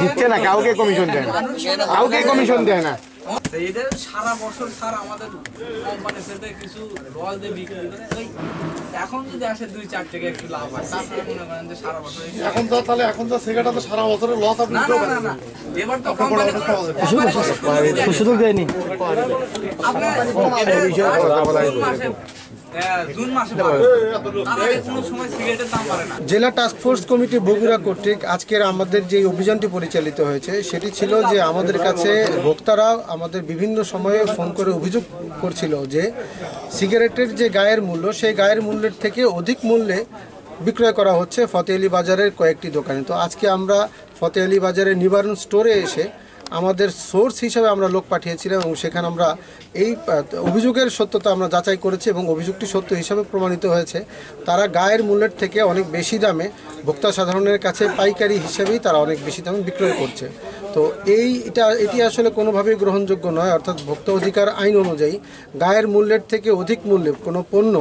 দিচ্ছে না, কাউকে কমিশন দেয় না, কাউকে কমিশন দেয় না। সারা বছর স্যার আমাদের কোম্পানির সাথে কিছু লস দিয়ে বিক্রি করে, এখন যদি আসে 2-4 টাকা একটু লাভ হয়, তারপরে মনে করেন যে সারা বছর এখন তো তাহলে এখন তো সেটা তো সারা বছরের লস আপনি না না না, এবার তো কোম্পানি সুযোগ দেয়নি। জেলা টাস্কফোর্স কমিটি বগুড়া কর্তৃক আজকের আমাদের যে অভিযানটি পরিচালিত হয়েছে সেটি ছিল যে আমাদের কাছে ভোক্তারা আমাদের বিভিন্ন সময়ে ফোন করে অভিযোগ করছিল যে সিগারেটের যে গায়ের মূল্য সেই গায়ের মূল্যের থেকে অধিক মূল্যে বিক্রয় করা হচ্ছে ফতেহ আলী বাজারের কয়েকটি দোকানে। তো আজকে আমরা ফতেহ আলী বাজারের নিবারণ স্টোরে এসে আমাদের সোর্স হিসাবে আমরা লোক পাঠিয়েছিলাম এবং সেখানে আমরা এই অভিযোগের সত্যতা আমরা যাচাই করেছি এবং অভিযোগটি সত্য হিসাবে প্রমাণিত হয়েছে। তারা গায়ের মূল্যের থেকে অনেক বেশি দামে ভোক্তা সাধারণের কাছে পাইকারি হিসেবেই তারা অনেক বেশি দামে বিক্রয় করছে। তো এটি আসলে কোনোভাবেই গ্রহণযোগ্য নয়। অর্থাৎ ভোক্তা অধিকার আইন অনুযায়ী গায়ের মূল্যের থেকে অধিক মূল্যে কোনো পণ্য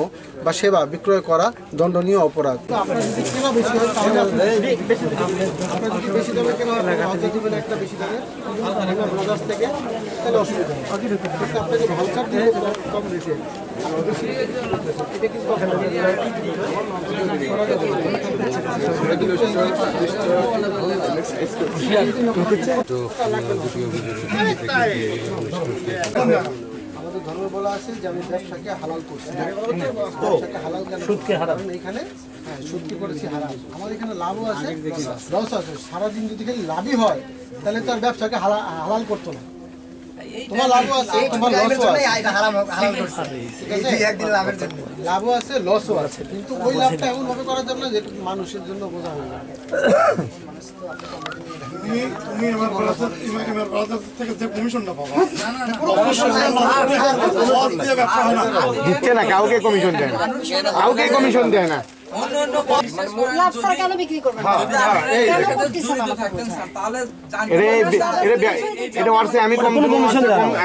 বা সেবা বিক্রয় করা দণ্ডনীয় অপরাধ। আমাদের ধর্ম বলা আছে যে আমি ব্যবসাকে হালাল করছি, সুদকে হারাম, এখানে সুদকে করেছি হারাম। আমাদের এখানে লাভও আছে লস আছে। সারাদিন যদি খালি লাভই হয় তাহলে তো আর ব্যবসাকে হালাল করতো না। তোমার লাভও আছে, তোমার লসও আছে, লাভও আছে লসও আছে, কিন্তু ওই লাভটা এমন ভাবে করা যাবে না যে মানুষের জন্য বোঝা হয়ে যাবে। দিচ্ছে না, কাউকে কমিশন দেয় না, কাউকে কমিশন দেয় না।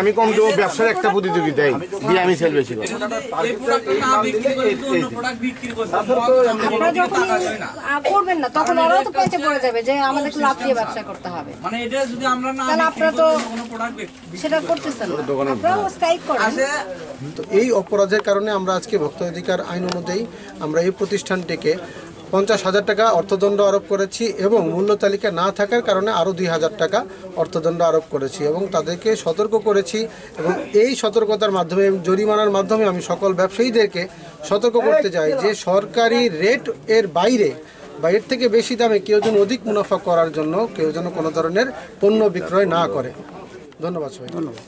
আমি কম দেবো, ব্যবসার একটা প্রতিযোগিতায় দিয়ে আমি সেল বেশি করবো। করবেন না তখন ওরাও তো পয়সা পড়ে যাবে যে আমাদের লাভ দিয়ে ব্যবসা করতে হবে, মানে এটা যদি আমরা না আপনারা তো সেটা করতেছেন না, আপনারা স্ট্রাইক করেন। তো এই অপরাধের কারণে আমরা আজকে ভোক্তা অধিকার আইন অনুযায়ী আমরা এই প্রতিষ্ঠানটিকে 50,000 টাকা অর্থদণ্ড আরোপ করেছি এবং মূল্য তালিকা না থাকার কারণে আরও 2,000 টাকা অর্থদণ্ড আরোপ করেছি এবং তাদেরকে সতর্ক করেছি। এবং এই সতর্কতার মাধ্যমে জরিমানার মাধ্যমে আমি সকল ব্যবসায়ীদেরকে সতর্ক করতে চাই যে সরকারি রেট এর বাইরে বা এর থেকে বেশি দামে কেউ যেন অধিক মুনাফা করার জন্য কেউ যেন কোনো ধরনের পণ্য বিক্রয় না করে। ধন্যবাদ সবাই। ধন্যবাদ।